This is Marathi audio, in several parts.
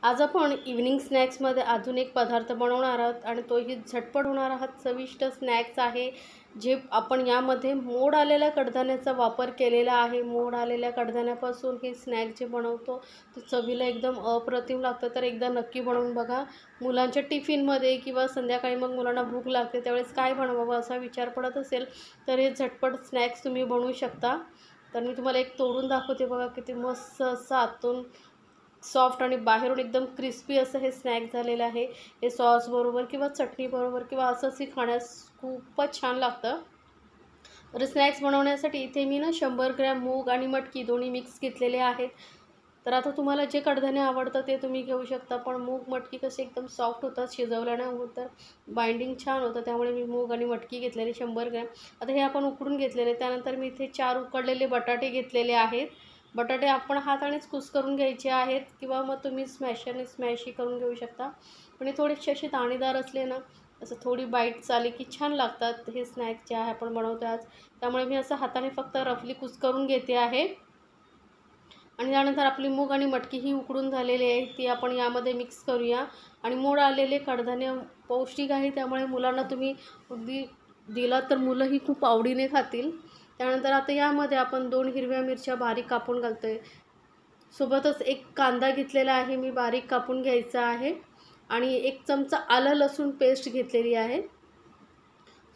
आज आपण इव्हनिंग स्नॅक्समध्ये अजून एक पदार्थ बनवणार आहोत आणि तोही झटपट होणार आहात चविष्ट स्नॅक्स आहे जे आपण यामध्ये मोड आलेल्या कडधान्याचा वापर केलेला आहे। मोड आलेल्या कडधान्यापासून हे स्नॅक जे बनवतो ते चवीला एकदम अप्रतिम लागतं। तर एकदा नक्की बनवून बघा। मुलांच्या टिफिनमध्ये किंवा संध्याकाळी मग मुलांना भूक लागते त्यावेळेस काय बनवावं असा विचार पडत असेल तर हे झटपट स्नॅक्स तुम्ही बनवू शकता। तर मी तुम्हाला एक तोडून दाखवते बघा, किती मस्त असं आतून सॉफ्ट आणि बाहेरून एकदम क्रिस्पी असं हे स्नॅक झालेलं आहे। हे सॉस बरोबर किंवा चटणी बरोबर किंवा असंच खाण्यास खूपच छान लागतं। तर स्नॅक्स बनवण्यासाठी इथे मी 100 ग्रॅम मूग आणि मटकी दोन्ही मिक्स घेतलेले आहेत। तर आता तुम्हाला जे कडधान्य आवडतं ते तुम्ही घेऊ शकता, पण मूग मटकी कसे एकदम सॉफ्ट होतात शिजवल्यानं, तर बाइंडिंग छान होतं, त्यामुळे मी मूग आणि मटकी घेतलेले 100 ग्रॅम। आता हे आपण उकडून घेतलेले। त्यानंतर मी इथे 4 उकडलेले बटाटे घेतलेले आहेत। बटाटे आपण हातानेच कुस्करून घ्यायचे आहेत किंवा मग तुम्ही स्मॅशरने स्मॅशही करून घेऊ शकता, पण हे थोडेसे असे दाणेदार असले ना, असं थोडी बाईट्स आली की छान लागतात हे स्नॅक जे आहे आपण बनवतो आज। त्यामुळे मी असं हाताने फक्त रफली कुस्करून घेते आहे। आणि त्यानंतर आपली मूग आणि मटकी ही उकडून झालेली आहे, ती आपण यामध्ये मिक्स करूया। आणि मोड आलेले कडधान्य पौष्टिक आहे, त्यामुळे मुलांना तुम्ही अगदी दिला तर मुलंही खूप आवडीने खातील। त्यानंतर आता यामध्ये आपण 2 हिरव्या मिरच्या बारीक कापून घालतोय। सोबतच एक कांदा घेतलेला आहे मी बारीक कापून घ्यायचा आहे आणि 1 चमचा आलं लसूण पेस्ट घेतलेली आहे।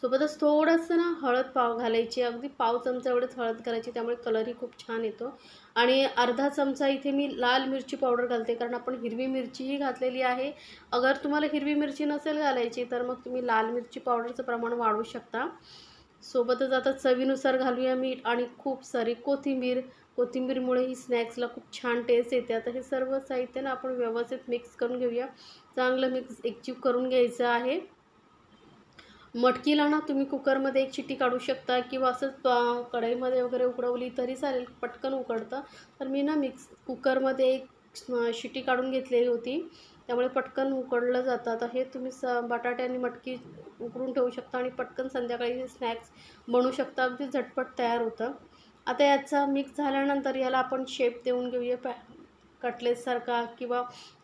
सोबतच थोडंसं हळद पाव घालायची, अगदी पाव चमचा एवढंच हळद घालायची, त्यामुळे कलरही खूप छान येतो। आणि अर्धा चमचा इथे मी लाल मिरची पावडर घालते, कारण आपण हिरवी मिरचीही घातलेली आहे। अगर तुम्हाला हिरवी मिरची नसेल घालायची तर मग तुम्ही लाल मिरची पावडरचं प्रमाण वाढवू शकता। सोबतच आता चवीनुसार घालूया मीठ आणि खूप सारी कोथिंबीर। कोथिंबीरमुळे ही स्नॅक्सला खूप छान टेस्ट येते। आता हे सर्व साहित्य आपण व्यवस्थित मिक्स करून घेऊया। चांगलं मिक्स एकजीव करून घ्यायचं आहे। मटकीला तुम्ही कुकरमध्ये 1 शिट्टी काढू शकता किंवा असंच कढईमध्ये वगैरे उकडवली तरी चालेल, पटकन उकडतं। तर मी कुकरमध्ये 1 शिट्टी काढून घेतलेली होती, त्यामुळे पटकन उकडलं जातं। आता हे तुम्ही बटाटे आणि मटकी उकडून ठेवू शकता आणि पटकन संध्याकाळी हे स्नॅक्स बनवू शकता, अगदी झटपट तयार होतं। आता याचा मिक्स झाल्यानंतर याला आपण शेप देऊन घेऊया, कटलेटसारखा किंवा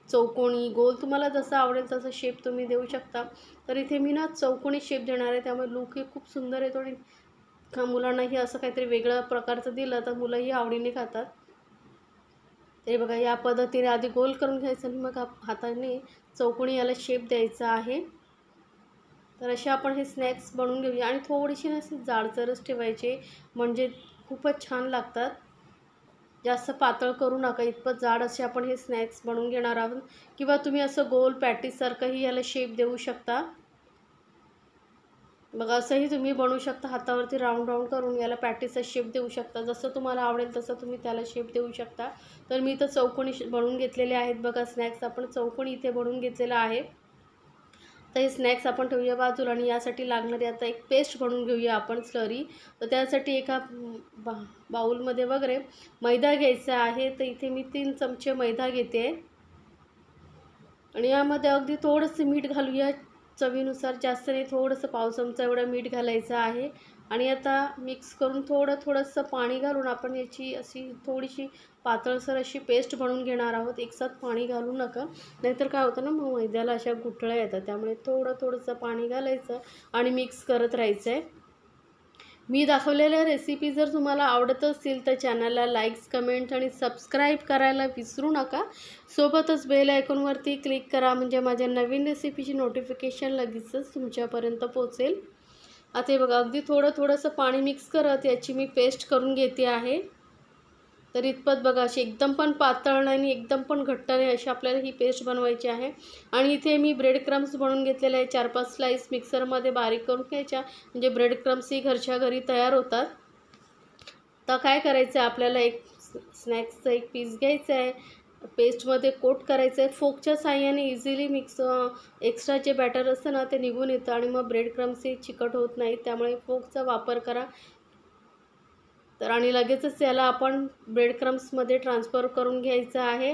चौकोनी गोल, तुम्हाला जसं आवडेल तसं शेप तुम्ही देऊ शकता। तर इथे मी चौकोनी शेप देणार आहे, त्यामुळे लुकही खूप सुंदर येतो आणि मुलांनाही असं काहीतरी वेगळं प्रकारचं दिलं तर मुलंही आवडीने खातात। ते बघा, या पद्धतीने आधी गोल करून घ्यायचं आणि मग हाताने चौकोनी याला शेप द्यायचा आहे। तर असे आपण हे स्नॅक्स बनवून घेऊया आणि थोडीशी असे जाडसरच ठेवायचे, म्हणजे खूपच छान लागतात। जास्त पातळ करू नका, इतपत जाड असे आपण हे स्नॅक्स बनवून घेणार आहोत। किंवा तुम्ही असं गोल पॅटीससारखंही याला शेप देऊ शकता। मग असंही तुम्ही बनवू शकता, हातावरती राऊंड करून याला पॅटीसचा शेप देऊ शकता। जसं तुम्हाला आवडेल तसं तुम्ही त्याला शेप देऊ शकता। तर मी तर चौकोनी बनवून घेतलेले आहेत बघा स्नॅक्स, आपण चौकोनी इथे बनवून घेतलेला आहे। तर हे स्नॅक्स आपण ठेवूया बाजूला आणि यासाठी लागणारी आता एक पेस्ट बनवून घेऊया आपण स्लरी। तर त्यासाठी एका बाउलमध्ये वगैरे मैदा घ्यायचा आहे। तर इथे मी 3 चमचे मैदा घेते आणि यामध्ये अगदी थोडंसं मीठ घालूया चवीनुसार, जास्त नाही, थोडंसं पाव चमचा एवढं मीठ घालायचं आहे। आणि आता मिक्स करून थोडंसं पाणी घालून आपण याची अशी थोडीशी पातळसर अशी पेस्ट बनवून घेणार आहोत। एकसाथ पाणी घालू नका, नाहीतर काय होतं ना, मग मैद्याला अशा गुठळ्या येतात। त्यामुळे थोडंसं पाणी घालायचं आणि मिक्स करत राहायचं आहे। मी दाखवलेल्या रेसिपी जर तुम्हाला आवडत असतील तर चॅनलला लाईक्स, कमेंट आणि सबस्क्राईब करायला विसरू नका। सोबतच बेल आयकॉनवरती क्लिक करा, म्हणजे माझ्या नवीन रेसिपीची नोटिफिकेशन लगेचच तुमच्यापर्यंत पोहोचेल। आता हे बघा, अगदी थोडंसं पाणी मिक्स करत याची मी पेस्ट करून घेते आहे। तर इतपत बघा, अशी एकदम पण पातळ नाही आणि एकदम पण घट्ट नाही, अशी आपल्याला ही पेस्ट बनवायची आहे। आणि इथे मी ब्रेड क्रम्स बनवून घेतलेले आहे, 4-5 स्लाईस मिक्सरमध्ये बारीक करून घ्यायच्या, म्हणजे ब्रेड क्रम्सही घरच्या घरी तयार होतात। तर काय करायचं आहे, आपल्याला एक स्नॅक्सचा एक पीस घ्यायचा आहे, पेस्टमध्ये कोट करायचं आहे। फोकच्या साहाय्याने इझिली एक्स्ट्रा जे बॅटर असतं ना ते निघून येतं आणि मग ब्रेड क्रम्सही चिकट होत नाहीत, त्यामुळे फोकचा वापर करा। तर आणि लगेचच याला आपण ब्रेड क्रम्समध्ये ट्रान्सफर करून घ्यायचं आहे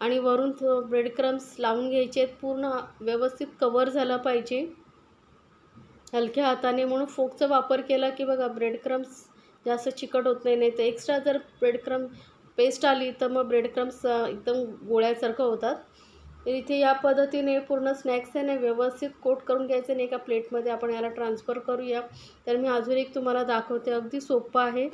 आणि वरून ब्रेड क्रम्स लावून घ्यायचे आहेत, पूर्ण व्यवस्थित कवर झालं पाहिजे हलक्या हाताने, म्हणून फोकचा वापर केला की बघा ब्रेड क्रम्स जास्त चिकट होत नाही। तर एक्स्ट्रा जर ब्रेड क्रम्स पेस्ट आली तर मग ब्रेड क्रम्स एकदम गोळ्यासारखं होतात। तर इथे या पद्धतीने पूर्ण स्नॅक्स आहे ना व्यवस्थित कोट करून घ्यायचं आणि एका प्लेटमध्ये आपण याला ट्रान्सफर करूया. तर मी अजून एक तुम्हाला दाखवते, अगदी सोपं आहे.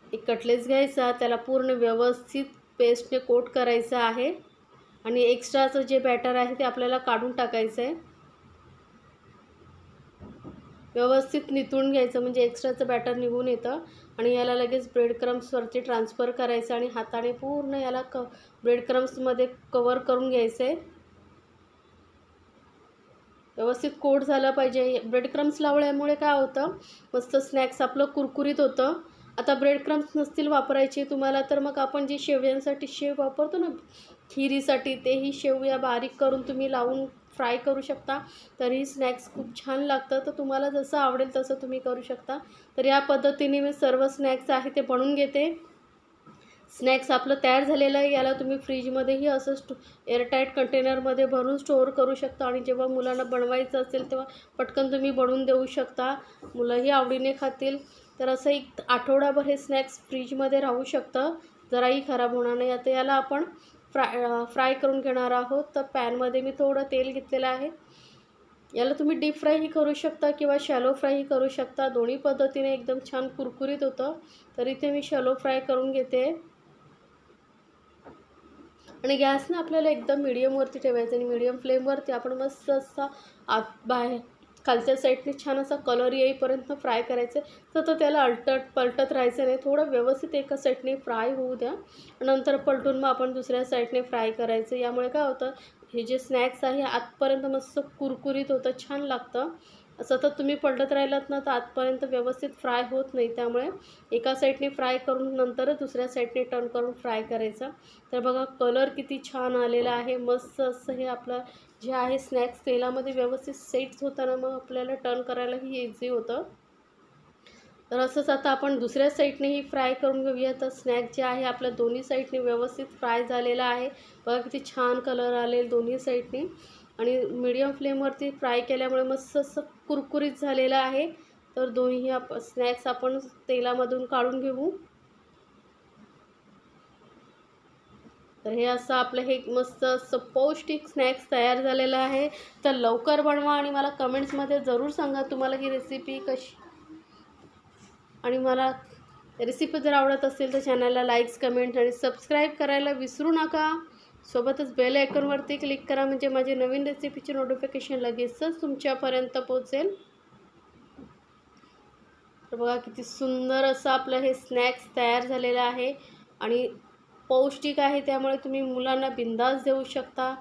एक कटलेट्स घ्यायचा, त्याला पूर्ण व्यवस्थित पेस्टने कोट करायचं आहे आणि एक्स्ट्राचं जे बॅटर आहे ते आपल्याला काढून टाकायचं आहे. व्यवस्थित निथळून घ्यायचं म्हणजे एक्स्ट्राचं बॅटर निघून येतं आणि याला लगेच ब्रेड क्रम्सवरती ट्रान्सफर करायचं आणि हाताने पूर्ण याला ब्रेड क्रम्समध्ये कवर करून घ्यायचं आहे. व्यवस्थित कोट झालं पाहिजे. ब्रेड क्रम्स लावल्यामुळे काय होतं, मस्त स्नॅक्स आपलं कुरकुरीत होतं. आता ब्रेड क्रम्स नसतील वापरायचे तुम्हाला तर मग आपण जी शेवयांसाठी शेव वापरतो ना खिरीसाठी, तेही शेवया बारीक करून तुम्ही लावून फ्राय करू शकता. तरीही स्नॅक्स खूप छान लागतं. तर तुम्हाला जसं आवडेल तसं तुम्ही करू शकता. तर या पद्धतीने मी सर्व स्नॅक्स आहे ते बनवून घेते. स्नॅक्स आपलं तयार झालेलं आहे. याला तुम्ही फ्रीजमध्येही असं एअरटाईट कंटेनरमध्ये भरून स्टोअर करू शकता आणि जेव्हा मुलांना बनवायचं असेल तेव्हा पटकन तुम्ही बनवून देऊ शकता. मुलंही आवडीने खातील. तर असं एक आठवडाभर हे स्नॅक्स फ्रीजमध्ये राहू शकतं, जराही खराब होणार नाही. आता याला आपण फ्राय करून घेणार आहोत. तर पॅनमध्ये मी थोडं तेल घेतलेलं आहे. याला तुम्ही डीप फ्रायही करू शकता किंवा शॅलो फ्रायही करू शकता. दोन्ही पद्धतीने एकदम छान कुरकुरीत होतं. तर इथे मी शॅलो फ्राय करून घेते आणि गॅस ना आपल्याला एकदम मिडियमवरती ठेवायचं आणि मिडियम फ्लेमवरती आपण मस्त असा बाहेर खालच्या साईडने छान असा कलर येईपर्यंत फ्राय करायचं. तर त्याला पलटत राहायचं नाही. थोडं व्यवस्थित एका साईडने फ्राय होऊ द्या, नंतर पलटून मग आपण दुसऱ्या साईडने फ्राय करायचं. यामुळे काय होतं, हे जे स्नॅक्स आहे आतपर्यंत मस्त कुरकुरीत होतं, छान लागतं. सतत तुम्ही पलटत राहिलात ना तर आतपर्यंत व्यवस्थित फ्राय होत नाही. त्यामुळे एका साईडने फ्राय करून नंतरच दुसऱ्या साईडने टर्न करून फ्राय करायचं. तर बघा कलर किती छान आलेला आहे. मस्त असं हे आपलं जे आहे स्नॅक्स तेलामध्ये व्यवस्थित सेट होताना मग आपल्याला टर्न करायलाही इझी होतं. तर असंच आता आपण दुसऱ्या साईडनेही फ्राय करून घेऊया. तर स्नॅक जे आहे आपल्या दोन्ही साईडने व्यवस्थित फ्राय झालेला आहे. बघा किती छान कलर आले दोन्ही साईडने आणि मीडियम फ्लेमवरती फ्राय केल्यामुळे मस्त असं कुरकुरीत झालेलं आहे. तर दोन्ही स्नॅक्स आपण तेलामधून काढून घेऊ. तर हे असं आपलं हे मस्त असं पौष्टिक स्नॅक्स तयार झालेलं आहे. तर लवकर बनवा आणि मला कमेंट्समध्ये जरूर सांगा तुम्हाला ही रेसिपी कशी, आणि मला रेसिपी जर आवडत असेल तर चॅनलला लाईक्स, कमेंट आणि सबस्क्राईब करायला विसरू नका. सोबतच बेल आयकॉनवरती क्लिक करा म्हणजे माझे नवीन रेसिपीचे नोटिफिकेशन लगेचच तुमच्यापर्यंत पोहोचेल. तर बघा किती सुंदर असं आपलं हे स्नॅक्स तयार झालेलं आहे आणि पौष्टिक आहे. त्यामुळे तुम्ही मुलांना बिंदास देऊ शकता.